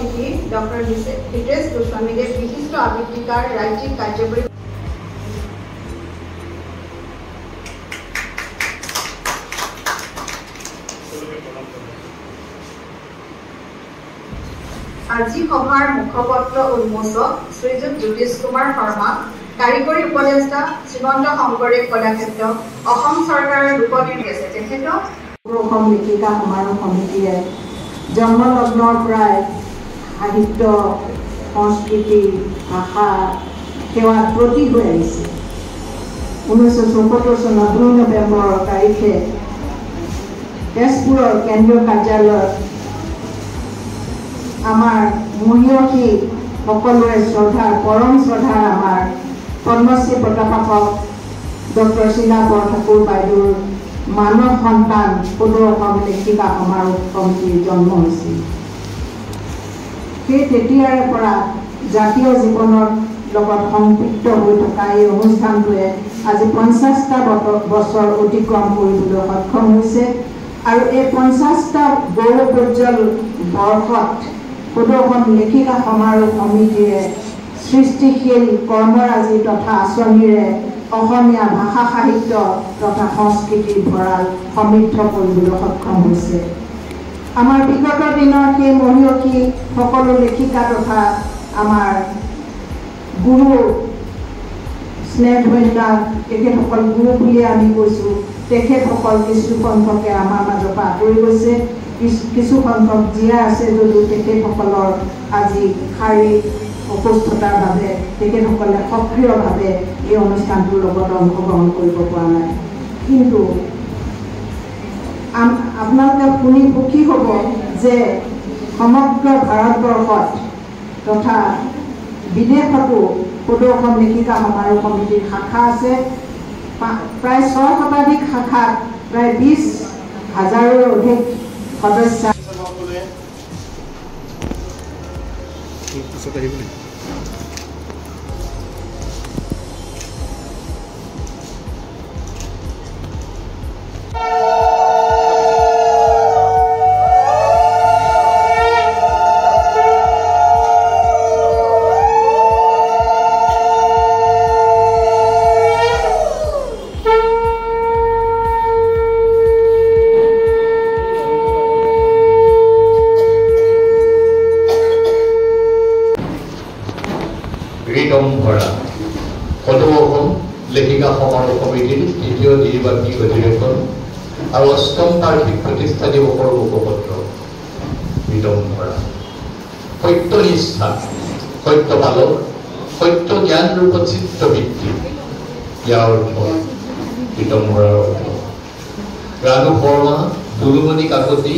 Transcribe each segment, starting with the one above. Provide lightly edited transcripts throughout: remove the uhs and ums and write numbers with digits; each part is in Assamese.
অতিথি ডক্টৰ হিতেশ গোস্বামীদেৱ বিশিষ্ট আবৃত্তিকাৰ ৰাজ্যিক কাৰ্যকৰী আজি সভাৰ মুখপত্ৰ উন্মোচক শ্ৰীযুত জ্যোতিষ কুমাৰ শৰ্মা, কাৰিকৰী উপদেষ্টা শ্ৰীমন্ত শংকৰদেৱ কলাক্ষেত্ৰ, অসম চৰকাৰৰ ৰূপনিৰ্মাণ আছে। তেখেতক অসম লেখিকা সমাৰোহ সমিতিয়ে জন্মলগ্নৰ পৰাই সাহিত্য, সংস্কৃতি, ভাষা সেৱাত ব্ৰতী হৈ আহিছে। 1974 চনৰ 2 নৱেম্বৰ তাৰিখে তেজপুৰৰ কেন্দ্ৰীয় কাৰ্যালয়ত আমাৰ মহিয়সী সকলোৰে শ্ৰদ্ধাৰ পৰম শ্ৰদ্ধাৰ আমাৰ পদ্মশ্ৰী প্ৰতাপক ডক্টৰ শীলা বৰঠাকুৰ বাইদেউৰ মানৱ সন্তান সদৌ অসম লেখিকা সমাৰোহ সমিতিৰ জন্ম হৈছিল। সেই তেতিয়াৰে পৰা জাতীয় জীৱনৰ লগত সম্পৃক্ত হৈ থকা এই অনুষ্ঠানটোৱে আজি 50টা বছৰ অতিক্ৰম কৰিবলৈ সক্ষম হৈছে আৰু এই 50টা গৌৰৱোজ্জ্বল বৰ্ষত সদৌ অসম লেখিকা সমাৰোহ সমিতিয়ে সৃষ্টিশীল কৰ্মৰাজি তথা আঁচনিৰে অসমীয়া ভাষা সাহিত্য তথা সংস্কৃতিৰ ভঁৰাল সমৃদ্ধ কৰিবলৈ সক্ষম হৈছে। আমাৰ বিগত দিনৰ সেই মহিয়সী সকলো লেখিকা তথা আমাৰ গুৰু স্নেহধন্য তেখেতসকল গুৰু বুলিয়ে আমি কৈছোঁ। তেখেতসকল কিছু সংখ্যকে আমাৰ মাজৰ পৰা আঁতৰি গৈছে, কিছু সংখ্যক জীয়াই আছে যদিও তেখেতসকলৰ আজি শাৰীৰিক অসুস্থতাৰ বাবে তেখেতসকলে সক্ৰিয়ভাৱে এই অনুষ্ঠানটোৰ লগত অংশগ্ৰহণ কৰিব পৰা নাই। কিন্তু আপোনালোকে শুনি সুখী হ'ব যে সমগ্ৰ ভাৰতবৰ্ষত তথা বিদেশতো সদৌ অসম লেখিকা সমাৰোহ সমিতিৰ শাখা আছে। প্ৰায় 6 শতাধিক শাখাত প্ৰায় 20,000ৰো অধিক সদস্য সদৌ অসম লেখিকা সমাৰোহ সমিতিৰ দ্বিতীয় দ্বিবাৰ্ষিক অধিৱেশন আৰু 8ম বাৰ্ষিক প্ৰতিষ্ঠা দিৱসৰ মুখপত্ৰ বিদম্বৰা। সত্যনিষ্ঠা, সত্য পালক, সত্য জ্ঞান ৰূপত চিত্তবৃত্তি, ইয়াৰ অৰ্থ বিদম্বৰাৰ অৰ্থ। ৰানু শৰ্মা, দুলুমণি কাকতি,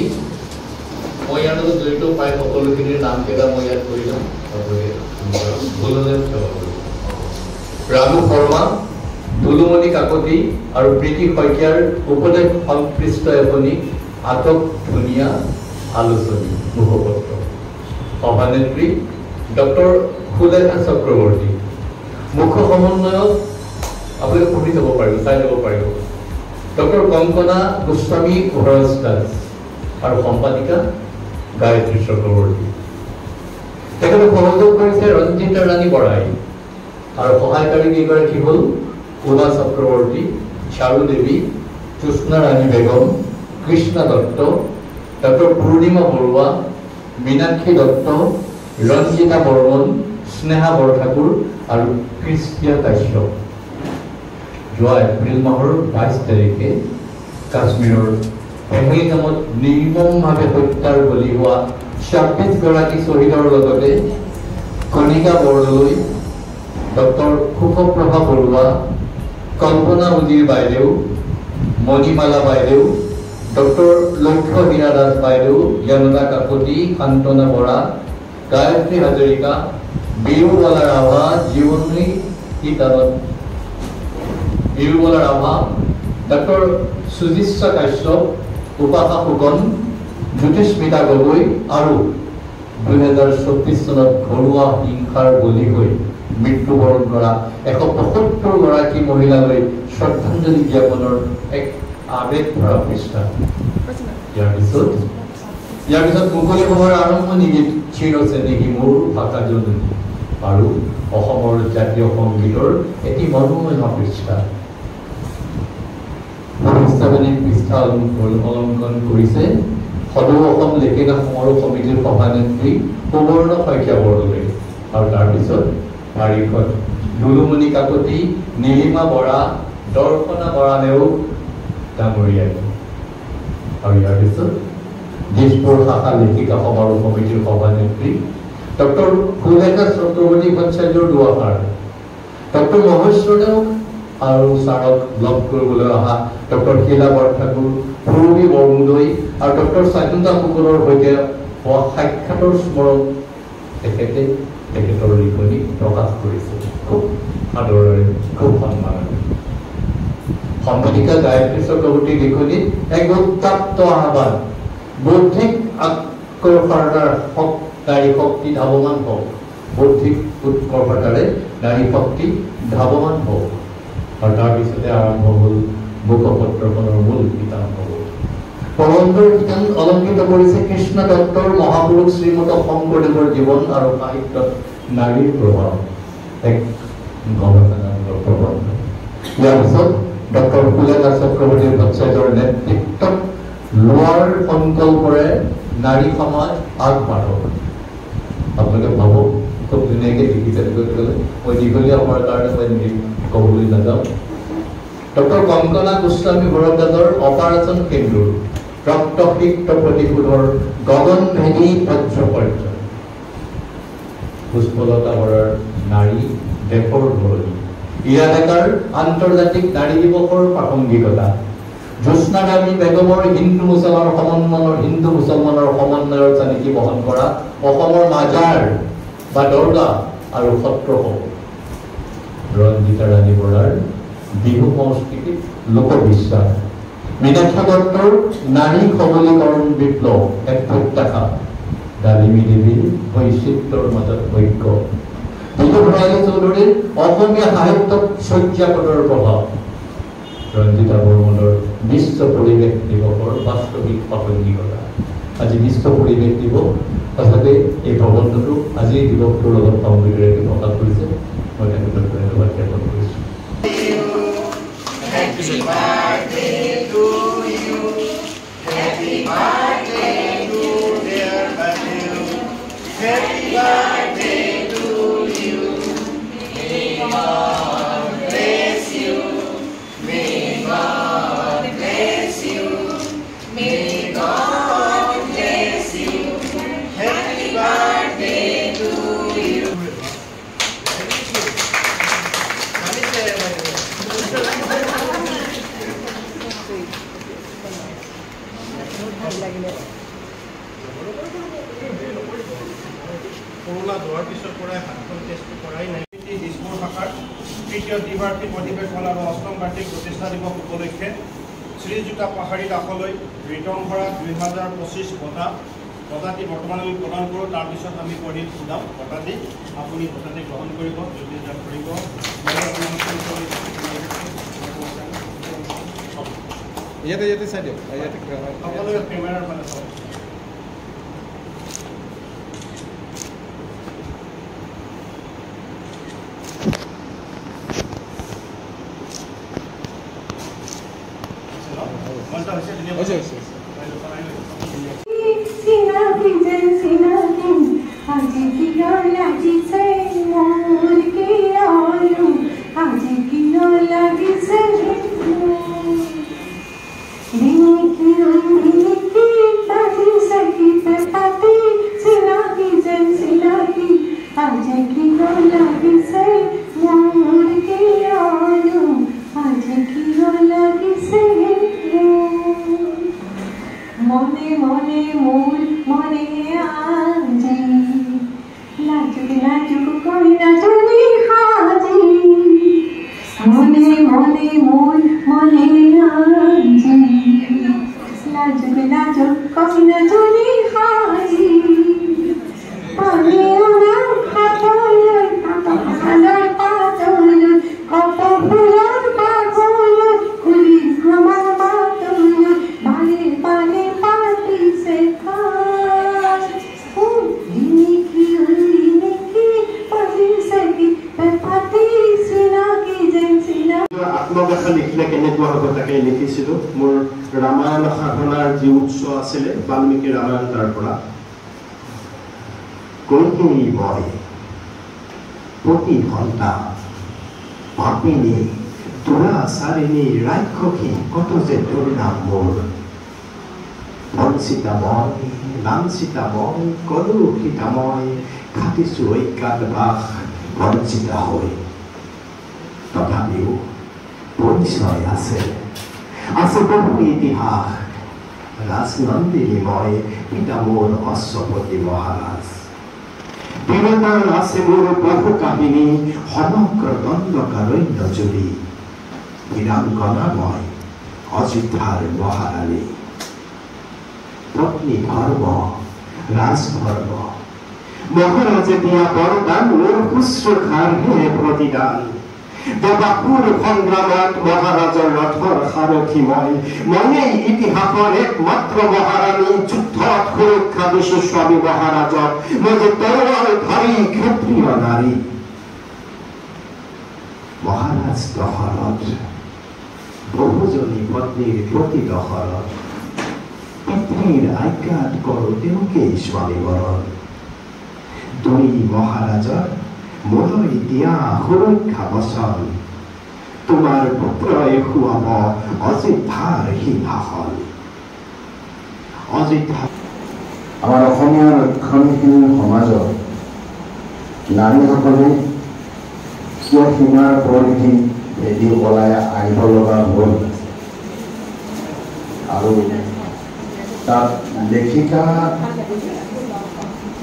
মই ইয়াৰ লগত জড়িত প্ৰায় সকলোখিনিৰ নামকেইটা মই ইয়াত কৰি যাম। ৰানু শৰ্মা, দুলুমণি কাকতি আৰু প্ৰীতি শইকীয়াৰ উপদেশ সংশ্লিষ্ট এখনি আটক ধুনীয়া আলোচনী মুখপত্ৰ। সভানেত্ৰী ডক্টৰ সুলেখা চক্ৰৱৰ্তী। মুখ্য সমন্বয়ক আপোনালোকে পঢ়ি যাব পাৰিব, চাই যাব পাৰিব, ডক্টৰ কংকনা গোস্বামী ঘৰজ দাস আৰু সম্পাদিকা গায়ত্ৰী চক্ৰৱৰ্তী। তেখেতক সহযোগ কৰিছে ৰঞ্জিতা ৰাণী বৰাই আৰু সহায়কাৰী কেইগৰাকী হ'ল উমা চক্ৰৱৰ্তী, চাৰু দেৱী, জ্যোৎস্না ৰাণী বেগম, কৃষ্ণা দত্ত, ডক্টৰ পূৰ্ণিমা বৰুৱা, মীনাক্ষী দত্ত, ৰঞ্জিতা বৰ্মন, স্নেহা বৰঠাকুৰ আৰু কৃষ্টিয়া কাশ্যপ। যোৱা এপ্ৰিল মাহৰ 22 তাৰিখে কাশ্মীৰৰ পেহেলগামত নিৰ্মমভাৱে হত্যাৰ বলি হোৱা 26 গৰাকী শ্বহীদৰ লগতে কণিকা বৰদলৈ, ডক্টৰ সুখপ্ৰভা বৰুৱা, কল্পনা উজিৰ বাইদেউ, মণিমালা বাইদেউ, ডক্টৰ লক্ষ্য হীৰা দাস বাইদেউ, জ্ঞানদা কাকতি, শান্তনা বৰা, গায়ত্ৰী হাজৰিকা, বিৰুবালা ৰাভা, জীৱনী গীতানত বিৰুবালা ৰাভা, ডক্টৰ সুজিশ্ৰা কাশ্যপ, উপাসা ফুকন, জ্যোতিস্মিতা গগৈ আৰু 2024 চনত ঘৰুৱা হিংসাৰ বলি হৈ মৃত্যুবৰণ কৰা 175 গৰাকী মহিলালৈ শ্ৰদ্ধাঞ্জলি জ্ঞাপনৰ এক আবেগ ভৰা পৃষ্ঠা। ইয়াৰ পিছত ইয়াৰ পিছত মুকলি সভাৰ আৰম্ভণি গীত চিৰ চেনেহী মোৰ ভাষা জননী আৰু অসমৰ জাতীয় সংগীতৰ এটি মনোমোহা পৃষ্ঠা পৃষ্ঠা অলংকৰণ কৰিছে সদৌ অসম লেখিকা সমাৰোহ সমিতিৰ সভানেত্ৰী সুবৰ্ণ শইকীয়া বৰদলৈ আৰু তাৰপিছত তাৰিখত দুলুমণি কাকতি নীলিমা বৰা দৰ্শনা বৰা নেওগ ডাঙৰীয়াই আৰু ইয়াৰ পিছত দিছপুৰ শাখা লেখিকা সমাৰোহ সমিতিৰ সভানেত্ৰী ডক্টৰ সুলেখা চক্ৰৱৰ্তী ভট্টাচাৰ্যৰ দুআষাৰ ডক্টৰ মহেশ্বৰ নেওগ আৰু ছাৰক লগ কৰিবলৈ অহা ডক্টৰ শিলা বৰঠাকুৰ সুৰবী বৰমুদৈ আৰু ডক্টৰ স্বাধীনতা ফুকনৰ সৈতে হোৱা সাক্ষাতৰ স্মৰণ তেখেতৰ লিখনি প্ৰকাশ কৰিছে খুব আদৰেৰে খুব সন্মানেৰে সম্পাদিকা গায়ত্ৰী চক্ৰৱৰ্তীৰ লিখনিত এক উত্তাপ্ত আহ্বান বৌদ্ধিক উৎকৰ্ষতাৰ নাৰী শক্তি ধাৱমান হওক বৌদ্ধিক উৎকৰ্ষতাৰে নাৰী শক্তি ধাৱমান হওক আৰু তাৰপিছতে আৰম্ভ হ'ল মুখপত্ৰখনৰ মূল পিতাম্ভ প্ৰবন্ধৰ শিতান অলংকৃত কৰিছে কৃষ্ণ দত্তৰ মহাপুৰুষ শ্ৰীমন্ত শংকৰদেৱৰ জীৱন আৰু সাহিত্যত নাৰীৰ প্ৰভাৱ এক গৱেষণামূলক প্ৰবন্ধ ইয়াৰ পিছত ডক্টৰ সুলেখা চক্ৰৱৰ্তী ভট্টাচাৰ্যৰ নেতৃত্বত লোৱাৰ সংকল্পৰে নাৰী সমাজ আগবাঢ়ক আপোনালোকে ভাবক খুব ধুনীয়াকৈ লিখিছে গৈ গ'লে মই দীঘলীয়া হোৱাৰ কাৰণে মই ক'বলৈ নাযাওঁ ডক্টৰ কংকনা গোস্বামী বৰদাসৰ অপাৰেচন কেন্দুৰ ৰক্তসিক্ত প্ৰতিশোধৰ গগনভেদী বজ্ৰপৰ্য পুষ্পলতা বৰাৰ নাৰী দেশৰ ধৰণী ইৰা ডেকাৰ আন্তৰ্জাতিক নাৰী দিৱসৰ প্ৰাসংগিকতা জ্যোৎস্নাগামী বেগমৰ হিন্দু মুছলমানৰ সমন্বয়ৰ চানিকি বহন কৰা অসমৰ মাজাৰ বা দৰগাহ আৰু সত্ৰসমূহ ৰঞ্জিতা ৰাণী বৰাৰ বিহু সংস্কৃতিত লোকবিশ্বাস মীনাক্ষী দত্তৰ নাৰী সবলীকৰণ বিপ্লৱ এক প্ৰত্যাশা ডালিমী দেৱীৰ বৈচিত্ৰৰ মাজত ঐক্য বিজু ভৰালী চৌধুৰীৰ অসমীয়া সাহিত্যত শয্যাপদৰ প্ৰভাৱ ৰঞ্জিতা বৰ্মনৰ বিশ্ব পৰিৱেশ দিৱসৰ বাস্তৱিক প্ৰাসংগিকতা আজি বিশ্ব পৰিৱেশ দিৱস সঁচাকৈ এই প্ৰবন্ধটো আজিৰ দিৱসটোৰ লগত সংগীতেৰে প্ৰকাশ কৰিছে মই তেখেতক ধন্যবাদ জ্ঞাপন কৰিছোঁ Happy birthday to you. Happy birthday to dear Batu. Happy birthday to you. May God bless you. May God bless you. May God bless you. Happy birthday to you. Corona যোৱাৰ পিছৰ পৰাই হাতখন টেষ্ট কৰাই নাই দিছপুৰ শাখাৰ তৃতীয় দ্বিবাৰ্ষিক অধিৱেশন আৰু অষ্টম বাৰ্ষিক প্ৰতিষ্ঠা দিৱস উপলক্ষে শ্ৰীযুতা পাহাৰী দাসলৈ ৰিটাৰ্ণ কৰা 2025 বঁটাটি বৰ্তমান আমি প্ৰদান কৰোঁ তাৰপিছত আমি পঢ়ি সোধাম বঁটাটি আপুনি বঁটাটি গ্ৰহণ কৰিব যদি যাক কৰিব ইয়াতে চাই দিয়ক সকলোৱে কেমেৰাৰ ফালে চাওক Bye. শ্লোক এখন লিখিলে কেনেকুৱা হ'ব তাকে লিখিছিলোঁ। মোৰ ৰামায়ণ সাধনাৰ যি উৎস আছিলে বাল্মীকি ৰামায়ণ তাৰ পৰা। কৈকেয়ী মই পতি ঘণ্টা পাপিনী দুৰাচাৰিণী ৰাক্ষসী কত যে তোৰ নাম মোৰ। বঞ্চিতা মই লাঞ্চিতা মই কলুষিতা মই খাটিছোঁ ঐক্যাত বাস বঞ্চিতা হৈ। তথাপিও পৰিচয় আছে বহু ইতিহাস। ৰাজনন্দিনী মই পিতা মোৰ অশ্বপতি মহাৰাজ। বীৰতাৰ আছে মোৰ বহু কাহিনী সমগ্ৰ দণ্ডকাৰণ্য জুৰি। বীৰাংগনা মই অযোধ্যাৰ মহাৰাণী। পত্নী ধৰ্ম ৰাজধৰ্ম মহাৰাজে দিয়া বৰদান মোৰ শুশ্ৰূষাৰ হে প্ৰতিদান। দেৱাসুৰ সংগ্ৰামত মহাৰাজৰ ৰথৰ সাৰথি ময়েই ইতিহাসৰ একমাত্ৰ মহাৰাণী। যুদ্ধত সুৰক্ষা দিছো স্বামী মহাৰাজক মই যে তৰোৱালধাৰী ক্ষত্ৰিয় নাৰী। মহাৰাজ দশৰথ বহুজনী পত্নীৰ প্ৰতি দশৰথ। পিতৃৰ আজ্ঞাত কৰো তেওঁকেই স্বামী বৰণ। দুই মহাৰাজৰ মোলৈ দিয়া সুৰক্ষা বচন। তোমাৰ পুত্ৰই খুৱাব অযোধ্যাৰ সিংহাসন। অযোধ্যা আমাৰ অসমীয়া ৰক্ষণশীল সমাজত নাৰীসকলে কিয় সীমাৰ পৰিধি ভেদি ওলাই আহিব লগা হ'ল আৰু তাত লেখিকা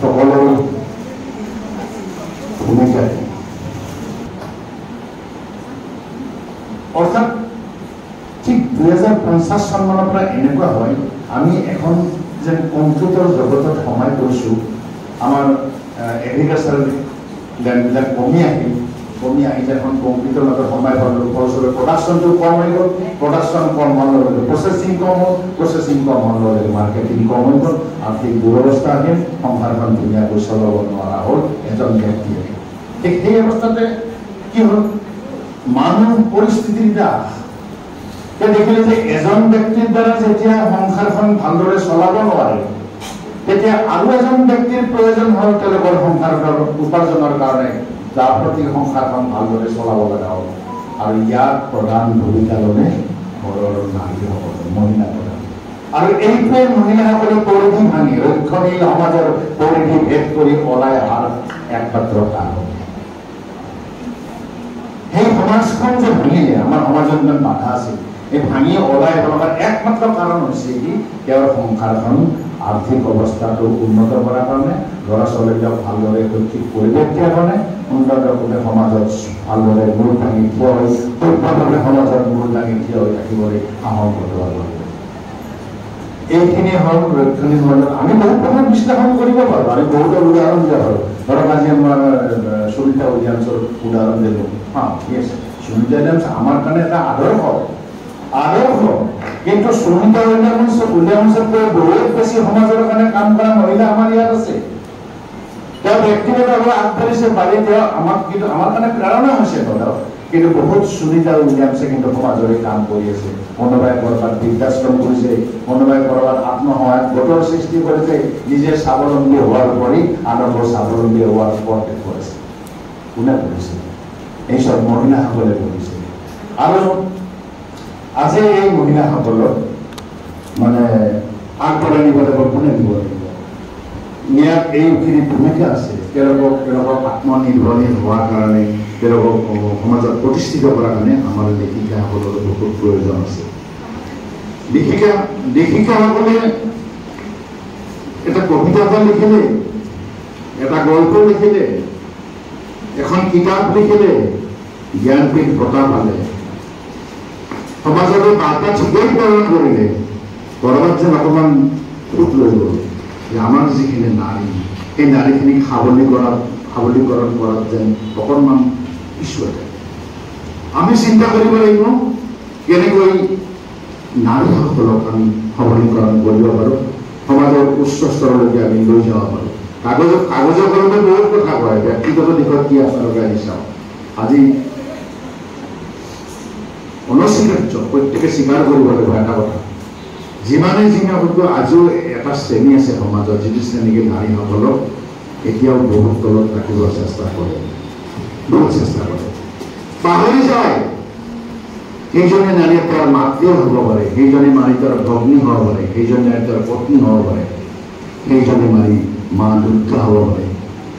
সকলৰ ভূমিকা। অৰ্থাৎ ঠিক 2050 চনমানৰ পৰা এনেকুৱা হয় আমি এখন যেন কম্পিউটাৰ জগতত সোমাই পৰিছোঁ। আমাৰ এগ্ৰিকালচাৰেল লেণ্ডবিলাক কমি আহি এখন কম্পিউটাৰ মাজত সোমাই পৰিলোঁ। ফলস্বৰূপে প্ৰডাকশ্যনটো কম হৈ গ'ল। প্ৰডাকশ্যন কম হোৱাৰ লগে লগে প্ৰচেছিং কম হ'ল। প্ৰচেছিং কম হোৱাৰ লগে লগে মাৰ্কেটিং কম হৈ গ'ল। আৰ্থিক দুৰৱস্থা আহিল। সংসাৰখন ধুনীয়াকৈ চলাব নোৱাৰা হ'ল এজন ব্যক্তিয়ে। ঠিক সেই অৱস্থাতে কি হ'ল মানুহ পৰিস্থিতিৰ দাস। দেখিলে যে এজন ব্যক্তিৰ দ্বাৰা যেতিয়া সংসাৰখন ভালদৰে চলাব নোৱাৰে তেতিয়া আৰু এজন ব্যক্তিৰ প্ৰয়োজন হ'ল তেওঁলোকৰ সংসাৰৰ উপাৰ্জনৰ কাৰণে, যাৰ প্ৰতি সংসাৰখন ভালদৰে চলাব লগা হ'ল। আৰু ইয়াৰ প্ৰধান ভূমিকা ল'লে ঘৰৰ নাৰীসকল, মহিলাসকলে। আৰু এইটোৱে মহিলাসকলে পৰিধি ভাঙি ৰক্ষণশীল সমাজৰ পৰিধি ভেদ কৰি ওলাই অহাৰ একমাত্ৰ কাৰণ। সেই সমাজখন যে ভাঙিলে আমাৰ সমাজত ইমান বাধা আছিল, এই ভাঙি ওলাই অহাৰ একমাত্ৰ কাৰণ হৈছে কি তেওঁৰ সংসাৰখন আৰ্থিক অৱস্থাটো উন্নত কৰাৰ কাৰণে, ল'ৰা ছোৱালীবিলাক ভালদৰে শৈক্ষিক পৰিৱেশ দিয়াৰ কাৰণে, সুন্দৰভাৱে সমাজত ভালদৰে মূৰ দাঙি থিয় হৈ সভ্যভাৱে সমাজত মূৰ দাঙি থিয় হৈ থাকিবলৈ সাহস বটোৱাৰ বাবে। এইখিনি হ'ল ৰক্ষণশীল সমাজত আমি বহুত কথা বিশ্লেষণ কৰিব পাৰোঁ। আমি বহুতৰ উদাহৰণ দিয়া পাৰোঁ। ধৰক আজি আমাৰ সুনিতা উইলিয়ামছৰ উদাহৰণ দিলোঁ। ঠিক আছে, সুনিতা উইলিয়ামছ আমাৰ কাৰণে এটা আদৰ্শ। কিন্তু সুনিতা উইলিয়ামছতকৈ বহুত বেছি সমাজৰ কাৰণে কাম কৰা মহিলা আমাৰ ইয়াত আছে। তেওঁ ব্যক্তিগতভাৱে আগবাঢ়িছে পাৰি, তেওঁ কিন্তু আমাৰ কাৰণে প্ৰেৰণা হৈছে ধৰক। কিন্তু বহুত সুনিতা উইলিয়ামছে কিন্তু সমাজৰে কাম কৰি আছে। কোনোবাই ক'ৰবাত বৃদ্ধাশ্ৰম কৰিছে, কোনোবাই ক'ৰবাত আত্মসহায়ক গোটৰ সৃষ্টি কৰিছে, নিজে স্বাৱলম্বী হোৱাৰ উপৰি আনকো স্বাৱলম্বী হোৱাৰ পথ দেখুৱাইছে। কোনে কৰিছে? এইসব মহিলাসকলে কৰিছে। আৰু আজি এই মহিলাসকলক মানে আগবঢ়াই নিব লাগিব, কোনে নিব লাগিব? ইয়াত এইখিনি ভূমিকা আছে। তেওঁলোকক আত্মনিৰ্ভৰশীল হোৱাৰ কাৰণে, তেওঁলোকক সমাজত প্ৰতিষ্ঠিত কৰাৰ কাৰণে আমাৰ লেখিকাসকলৰ বহুত প্ৰয়োজন আছে। লেখিকাসকলে এটা কবিতা এটা লিখিলে, এটা গল্প লিখিলে, এখন কিতাপ লিখিলে, জ্ঞানপীঠ বঁটা পালে, সমাজলৈ বাৰ্তা ঠিকেই প্ৰেৰণ কৰিলে, ক'ৰবাত যেন অকণমান সুখ লৈ গ'ল যে আমাৰ যিখিনি নাৰী, সেই নাৰীখিনিক সবলীকৰণ কৰাত যেন অকণমান পিছুৱাই থাকে। আমি চিন্তা কৰিব লাগিব কেনেকৈ নাৰীসকলক আমি সবলীকৰণ কৰিব পাৰোঁ, সমাজৰ উচ্চ স্তৰলৈকে আমি লৈ যাব পাৰোঁ। কাগজৰ কলমে বহুত কথা কয়, ব্যক্তিগত দিশত কি আপোনালোকে আহি চাওক। আজি অনস্বীকাৰ্য, প্ৰত্যেকে স্বীকাৰ কৰিব লাগিব এটা কথা। যিমানে হয়তো আজিও এটা শ্ৰেণী আছে সমাজত, যিটো শ্ৰেণীকে নাৰীসকলক এতিয়াও বহুত তলত ৰাখিবৰ চেষ্টা কৰে, পাহৰি যায় সেইজনী নাৰীয়ে তেওঁৰ মাতৃও হ'ব পাৰে, সেইজনী নাৰী তেওঁৰ ভগ্নী হ'ব পাৰে, সেইজনী নাৰী তেওঁৰ পত্নী হ'ব পাৰে, সেইজনী নাৰী মা দুৰ্গা হ'ব পাৰে,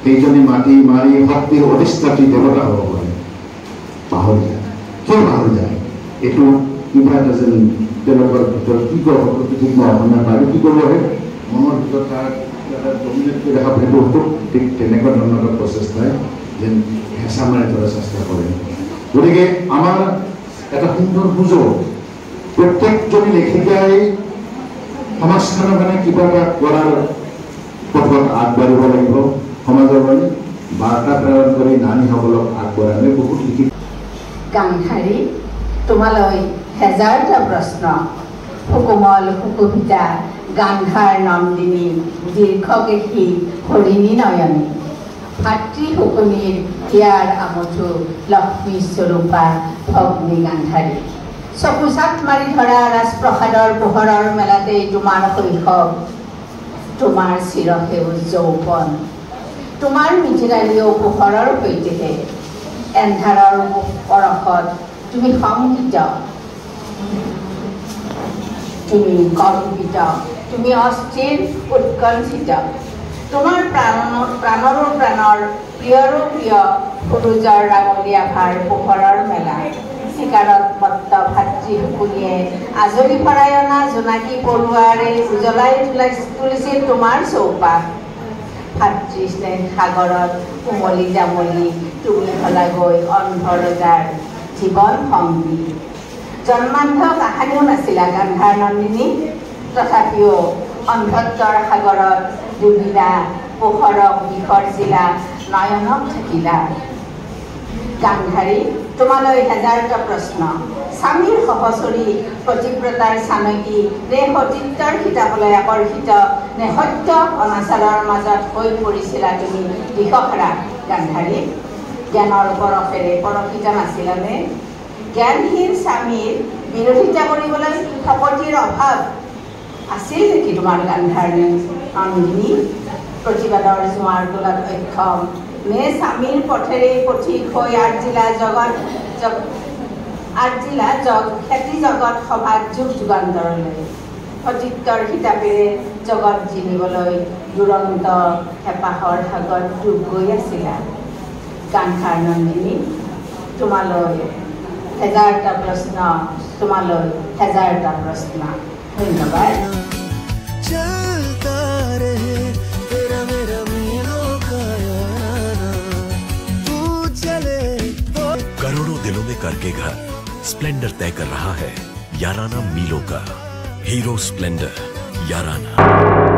সেইজনী মাৰি শক্তিৰ অধিষ্ঠাত্ৰী দেৱতা হ'ব পাৰে। পাহৰি যায়। কিয় পাহৰি যায়? এইটো কিবা এটা যেন তেওঁলোকৰ ভিতৰত কি কৰিব ঠিক মই অসমীয়া পাৰোঁ, কি কৰিব লাগে মনৰ ভিতৰত তাৰ ডমিনেট কৰি দেখা সেইটো ঠিক তেনেকুৱা ধৰণৰ এটা প্ৰচেষ্টাই যেন হেঁচা মাৰি ধৰাৰ চেষ্টা কৰে। গতিকে আমাৰ এটা সুন্দৰ সুযোগ, প্ৰত্যেকজনী লেখিকাই সমাজখনৰ কাৰণে কিবা এটা কৰাৰ পথত আগবাঢ়িব লাগিব। সমাজলৈ বাৰ্তা প্ৰেৰণ কৰি নাৰীসকলক আগবঢ়ালে বহুত লিখি। গামখাৰী তোমালৈ হেজাৰটা প্ৰশ্ন। সুকোমল সুকোভিতা গান্ধাৰ নন্দিনী দীৰ্ঘকেশী হৰিণী নয়নী ভাতৃ শুকনিৰ হিয়াৰ আমঠু লক্ষ্মী স্বৰূপা ভগ্নী গান্ধাৰী। চকুচাত মাৰি ধৰা ৰাজপ্ৰসাদৰ পোহৰৰ মেলাতেই তোমাৰ শৈশৱ, তোমাৰ চিৰসেউজ যৌৱন, তোমাৰ মিঠিৰালীয় পোহৰৰ সৈতেহে এন্ধাৰৰ পৰশত তুমি সংগীত, তুমি কল্পিত, তুমি অস্থিৰ উৎকণ্ঠিত। তোমাৰ প্ৰাণৰো প্ৰাণৰ প্ৰিয়ৰো প্ৰিয় সূৰুজৰ ৰাঙলীয়া ভাৰ পোহৰৰ মেলা। চিকাৰত মত্ত ভাতৃ শুকুনিয়ে আজৰি ভৰাই অনা জোনাকী পৰুৱাৰে উজ্বলাই তুলিছিল তোমাৰ চৌপাশ। ভাতৃ স্নেহ সাগৰত কোমলি জামলি তুমি হলাগৈ অন্ধৰজাৰ জীৱন সংগী। জন্মান্ধ কাহানিও নাছিলা গান্ধাৰ নন্দিনী, তথাপিও অন্ধত্বৰ সাগৰত ডুবিলা, পোহৰক বিসৰ্জিলা, নয়নক থাকিলা। গান্ধাৰী তোমালৈ হেজাৰটা প্ৰশ্ন। স্বামীৰ সহচৰী প্ৰতিব্ৰতাৰ চানকী নে সতীত্বৰ খিতাপলৈ আকৰ্ষিত, নে সত্য অনাচাৰৰ মাজত হৈ পৰিছিলা তুমি দিশহৰা। গান্ধাৰী জ্ঞানৰ পৰশেৰে পৰশিত নাছিলানে? জ্ঞানহীন স্বামীৰ বিৰোধিতা কৰিবলৈ শপতিৰ অভাৱ আছিল নেকি তোমাৰ গান্ধাৰ নন্দিনী? প্ৰতিবাদৰ জোঁৱাৰ তোলাত অক্ষম নে স্বামীৰ পথেৰে পথিক হৈ আৰ্জিলা খ্যাতি জগত সভাত যুগ যুগান্তৰলৈ? সতীত্বৰ খিতাপেৰে জগত জিনিবলৈ দুৰন্ত হেঁপাহৰ ভাগত ডুব গৈ আছিলা। গান্ধাৰ নন্দিনী তোমালৈ হেজাৰটা প্ৰশ্ন, তোমালৈ হেজাৰটা প্ৰশ্ন। ধন্যবাদ। करोड़ों दिलों में करके घर स्प्लेंडर तय कर रहा है याराना मीलों का। हीरो स्प्लेंडर याराना।